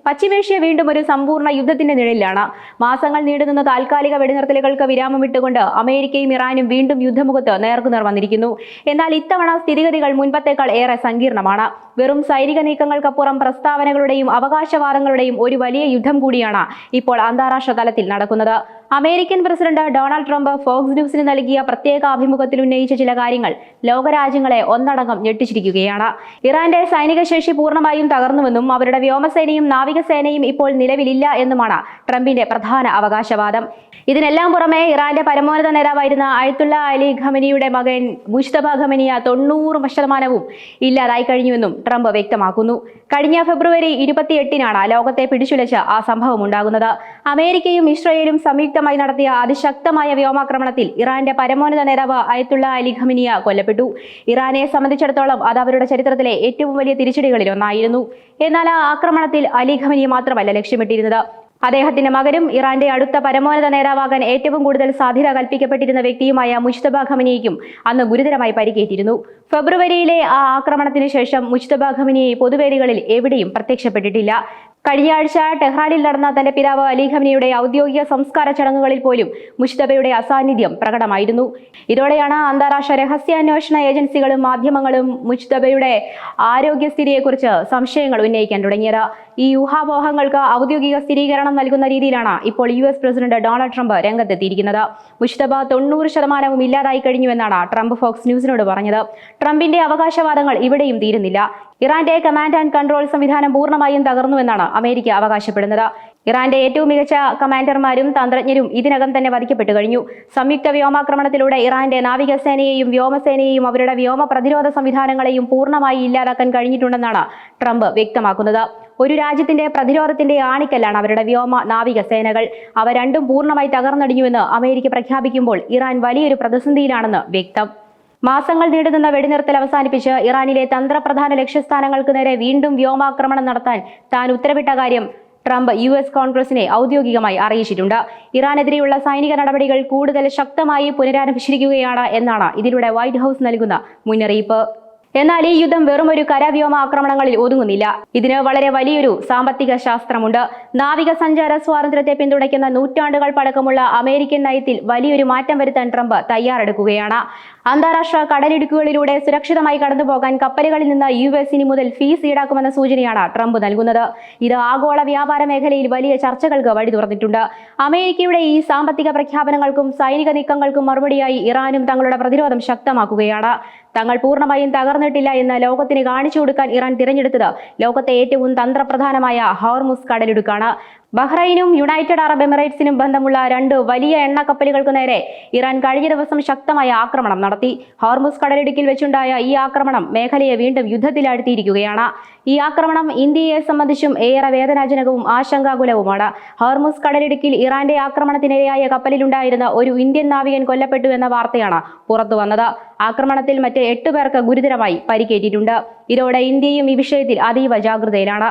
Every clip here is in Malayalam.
പശ്ചിമേഷ്യ വീണ്ടും ഒരു സമ്പൂർണ്ണ യുദ്ധത്തിന്റെ നിഴലിലാണ്. മാസങ്ങൾ നീണ്ടുനിന്ന താൽക്കാലിക വെടിനിർത്തലുകൾക്ക് വിരാമം ഇട്ടുകൊണ്ട് അമേരിക്കയും ഇറാനും വീണ്ടും യുദ്ധമുഖത്ത് നേർക്കുനേർ വന്നിരിക്കുന്നു. എന്നാൽ ഇത്തവണ സ്ഥിതിഗതികൾ മുൻപത്തേക്കാൾ ഏറെ സങ്കീർണമാണ്. വെറും സൈനിക നീക്കങ്ങൾക്കപ്പുറം പ്രസ്താവനകളുടെയും അവകാശവാദങ്ങളുടെയും ഒരു വലിയ യുദ്ധം കൂടിയാണ് ഇപ്പോൾ അന്താരാഷ്ട്ര തലത്തിൽ നടക്കുന്നത്. American president Donald Trump Fox ന്യൂസിന് നൽകിയ പ്രത്യേക അഭിമുഖത്തിൽ ഉന്നയിച്ച ചില കാര്യങ്ങൾ ലോകരാജ്യങ്ങളെ ഒന്നടങ്കം ഞെട്ടിച്ചിരിക്കുകയാണ്. ഇറാന്റെ സൈനിക ശേഷി പൂർണ്ണമായും തകർന്നുവെന്നും അവരുടെ വ്യോമസേനയും നാവികസേനയും ഇപ്പോൾ നിലവിലില്ല എന്നുമാണ് ട്രംപിന്റെ പ്രധാന അവകാശവാദം. ഇതിനെല്ലാം പുറമെ ഇറാന്റെ പരമോന്നത നേതാവായിരുന്ന അയത്തുള്ള അലി ഖമനിയുടെ മകൻ മുജ്തബ ഖമനിയ 90% ഇല്ലാതായി കഴിഞ്ഞുവെന്നും ട്രംപ് വ്യക്തമാക്കുന്നു. കഴിഞ്ഞ ഫെബ്രുവരി 28-നാണ് ലോകത്തെ പിടിച്ചുലച്ച ആ സംഭവം ഉണ്ടാകുന്നത്. അമേരിക്കയും ഇസ്രയേലും സംയുക്തമായി നടത്തിയ അതിശക്തമായ വ്യോമാക്രമണത്തിൽ ഇറാന്റെ പരമോന്നത നേതാവ് അയത്തുള്ള അലി ഖമനിയ കൊല്ലപ്പെട്ടു. ഇറാനെ സംബന്ധിച്ചിടത്തോളം അത് അവരുടെ ചരിത്രത്തിലെ ഏറ്റവും വലിയ തിരിച്ചടികളിൽ ഒന്നായിരുന്നു. എന്നാൽ ആ ആക്രമണത്തിൽ അലി ഖമനിയെ മാത്രമല്ല ലക്ഷ്യമിട്ടിരുന്നത്. അദ്ദേഹത്തിന്റെ മകനും ഇറാന്റെ അടുത്ത പരമോന്നത നേതാവാകാൻ ഏറ്റവും കൂടുതൽ സാധ്യത കൽപ്പിക്കപ്പെട്ടിരുന്ന വ്യക്തിയുമായ മുജ്തബ ഖമനിയയ്ക്കും അന്ന് ഗുരുതരമായി പരിക്കേറ്റിരുന്നു. ഫെബ്രുവരിയിലെ ആ ആക്രമണത്തിന് ശേഷം മുജ്തബ ഖമനിയെ പൊതുവേദികളിൽ എവിടെയും പ്രത്യക്ഷപ്പെട്ടിട്ടില്ല. കഴിഞ്ഞ ആഴ്ച ടെഹ്റാനിൽ നടന്ന തന്റെ പിതാവ് അലി ഖമനിയുടെ ഔദ്യോഗിക സംസ്കാര ചടങ്ങുകളിൽ പോലും മുജ്തബയുടെ അസാന്നിധ്യം പ്രകടമായിരുന്നു. ഇതോടെയാണ് അന്താരാഷ്ട്ര രഹസ്യാന്വേഷണ ഏജൻസികളും മാധ്യമങ്ങളും മുജ്തബയുടെ ആരോഗ്യസ്ഥിതിയെക്കുറിച്ച് സംശയങ്ങൾ ഉന്നയിക്കാൻ തുടങ്ങിയത്. ഈ ഊഹാപോഹങ്ങൾക്ക് ഔദ്യോഗിക സ്ഥിരീകരണം നൽകുന്ന രീതിയിലാണ് ഇപ്പോൾ US പ്രസിഡന്റ് ഡൊണാൾഡ് ട്രംപ് രംഗത്തെത്തിയിരിക്കുന്നത്. മുജ്തബ 90% ഇല്ലാതായി കഴിഞ്ഞുവെന്നാണ് ട്രംപ് ഫോക്സ് ന്യൂസിനോട് പറഞ്ഞത്. ട്രംപിന്റെ അവകാശവാദങ്ങൾ ഇവിടെയും തീരുന്നില്ല. ഇറാന്റെ കമാൻഡ് ആൻഡ് കൺട്രോൾ സംവിധാനം പൂർണ്ണമായും തകർന്നുവെന്നാണ് അമേരിക്ക അവകാശപ്പെടുന്നത്. ഇറാന്റെ ഏറ്റവും മികച്ച കമാൻഡർമാരും തന്ത്രജ്ഞരും ഇതിനകം തന്നെ വധിക്കപ്പെട്ടു കഴിഞ്ഞു. സംയുക്ത വ്യോമാക്രമണത്തിലൂടെ ഇറാന്റെ നാവികസേനയെയും വ്യോമസേനയെയും അവരുടെ വ്യോമ പ്രതിരോധ സംവിധാനങ്ങളെയും പൂർണ്ണമായി ഇല്ലാതാക്കാൻ കഴിഞ്ഞിട്ടുണ്ടെന്നാണ് ട്രംപ് വ്യക്തമാക്കുന്നത്. ഒരു രാജ്യത്തിന്റെ പ്രതിരോധത്തിന്റെ ആണിക്കല്ലാണ് അവരുടെ വ്യോമ നാവിക സേനകൾ. അവ രണ്ടും പൂർണ്ണമായി തകർന്നടിഞ്ഞുവെന്ന് അമേരിക്ക പ്രഖ്യാപിക്കുമ്പോൾ ഇറാൻ വലിയൊരു പ്രതിസന്ധിയിലാണെന്ന് വ്യക്തം. മാസങ്ങൾ നീണ്ടുനിന്ന വെടിനിർത്തൽ അവസാനിപ്പിച്ച് ഇറാനിലെ തന്ത്രപ്രധാന ലക്ഷ്യസ്ഥാനങ്ങൾക്ക് നേരെ വീണ്ടും വ്യോമാക്രമണം നടത്താൻ താൻ ഉത്തരവിട്ട കാര്യം ട്രംപ് US കോൺഗ്രസിനെ ഔദ്യോഗികമായി അറിയിച്ചിട്ടുണ്ട്. ഇറാനെതിരെയുള്ള സൈനിക നടപടികൾ കൂടുതൽ ശക്തമായി പുനരാരംഭിച്ചിരിക്കുകയാണ് എന്നാണ് ഇതിലൂടെ വൈറ്റ് ഹൗസ് നൽകുന്ന മുന്നറിയിപ്പ്. എന്നാൽ ഈ യുദ്ധം വെറും ഒരു കരവ്യോമ ആക്രമണങ്ങളിൽ ഒതുങ്ങുന്നില്ല. ഇതിന് വളരെ വലിയൊരു സാമ്പത്തിക ശാസ്ത്രമുണ്ട്. നാവിക സഞ്ചാര സ്വാതന്ത്ര്യത്തെ പിന്തുണയ്ക്കുന്ന നൂറ്റാണ്ടുകൾ പഴക്കമുള്ള അമേരിക്കൻ നയത്തിൽ വലിയൊരു മാറ്റം വരുത്താൻ ട്രംപ് തയ്യാറെടുക്കുകയാണ്. അന്താരാഷ്ട്ര കടലിടുക്കുകളിലൂടെ സുരക്ഷിതമായി കടന്നുപോകാൻ കപ്പലുകളിൽ നിന്ന് US ഇനി മുതൽ ഫീസ് ഈടാക്കുമെന്ന സൂചനയാണ് ട്രംപ് നൽകുന്നത്. ഇത് ആഗോള വ്യാപാര മേഖലയിൽ വലിയ ചർച്ചകൾക്ക് വഴി തുറന്നിട്ടുണ്ട്. അമേരിക്കയുടെ ഈ സാമ്പത്തിക പ്രഖ്യാപനങ്ങൾക്കും സൈനിക നീക്കങ്ങൾക്കും മറുപടിയായി ഇറാനും തങ്ങളുടെ പ്രതിരോധം ശക്തമാക്കുകയാണ്. തങ്ങൾ പൂർണ്ണമായും തകർന്നിട്ടില്ല എന്ന് ലോകത്തിന് കാണിച്ചു കൊടുക്കാൻ ഇറാൻ തിരഞ്ഞെടുത്തത് ലോകത്തെ ഏറ്റവും തന്ത്രപ്രധാനമായ ഹോർമുസ് കടലിടുക്കാണ്. ബഹ്റൈനും യുണൈറ്റഡ് അറബ് എമിറേറ്റ്സിനും ബന്ധമുള്ള 2 വലിയ എണ്ണക്കപ്പലുകൾക്ക് നേരെ ഇറാൻ കഴിഞ്ഞ ദിവസം ശക്തമായ ആക്രമണം നടത്തി. ഹോർമുസ് കടലിടുക്കിൽ വെച്ചുണ്ടായ ഈ ആക്രമണം മേഖലയെ വീണ്ടും യുദ്ധത്തിലാഴ്ത്തിയിരിക്കുകയാണ്. ഈ ആക്രമണം ഇന്ത്യയെ സംബന്ധിച്ചും ഏറെ വേദനാജനകവും ആശങ്കാകുലവുമാണ്. ഹോർമുസ് കടലിടുക്കിൽ ഇറാന്റെ ആക്രമണത്തിനിരയായ കപ്പലിലുണ്ടായിരുന്ന ഒരു ഇന്ത്യൻ നാവികൻ കൊല്ലപ്പെട്ടു എന്ന വാർത്തയാണ് പുറത്തുവന്നത്. ആക്രമണത്തിൽ മറ്റ് 8 പേർക്ക് ഗുരുതരമായി പരിക്കേറ്റിട്ടുണ്ട്. ഇതോടെ ഇന്ത്യയും ഈ വിഷയത്തിൽ അതീവ ജാഗ്രതയിലാണ്.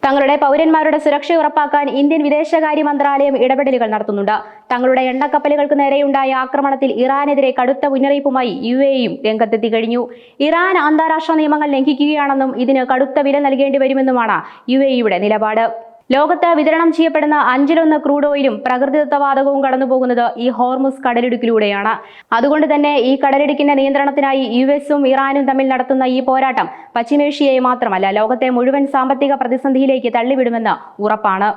തങ്ങളുടെ പൗരന്മാരുടെ സുരക്ഷ ഉറപ്പാക്കാൻ ഇന്ത്യൻ വിദേശകാര്യ മന്ത്രാലയം ഇടപെടലുകൾ നടത്തുന്നുണ്ട്. തങ്ങളുടെ എണ്ണക്കപ്പലുകൾക്ക് നേരെയുണ്ടായ ആക്രമണത്തിൽ ഇറാനെതിരെ കടുത്ത മുന്നറിയിപ്പുമായി UAEയും രംഗത്തെത്തി കഴിഞ്ഞു. ഇറാൻ അന്താരാഷ്ട്ര നിയമങ്ങൾ ലംഘിക്കുകയാണെന്നും ഇതിന് കടുത്ത വില നൽകേണ്ടി വരുമെന്നുമാണ് UAEയുടെ നിലപാട്. ലോകത്ത് വിതരണം ചെയ്യപ്പെടുന്ന 5-1 ക്രൂഡ് ഓയിലും പ്രകൃതിദത്തവാതകവും കടന്നുപോകുന്നത് ഈ ഹോർമുസ് കടലിടുക്കിലൂടെയാണ്. അതുകൊണ്ട് തന്നെ ഈ കടലിടുക്കിന്റെ നിയന്ത്രണത്തിനായി US-ഉം ഇറാനും തമ്മിൽ നടത്തുന്ന ഈ പോരാട്ടം പശ്ചിമേഷ്യയെ മാത്രമല്ല ലോകത്തെ മുഴുവൻ സാമ്പത്തിക പ്രതിസന്ധിയിലേക്ക് തള്ളിവിടുമെന്ന് ഉറപ്പാണ്.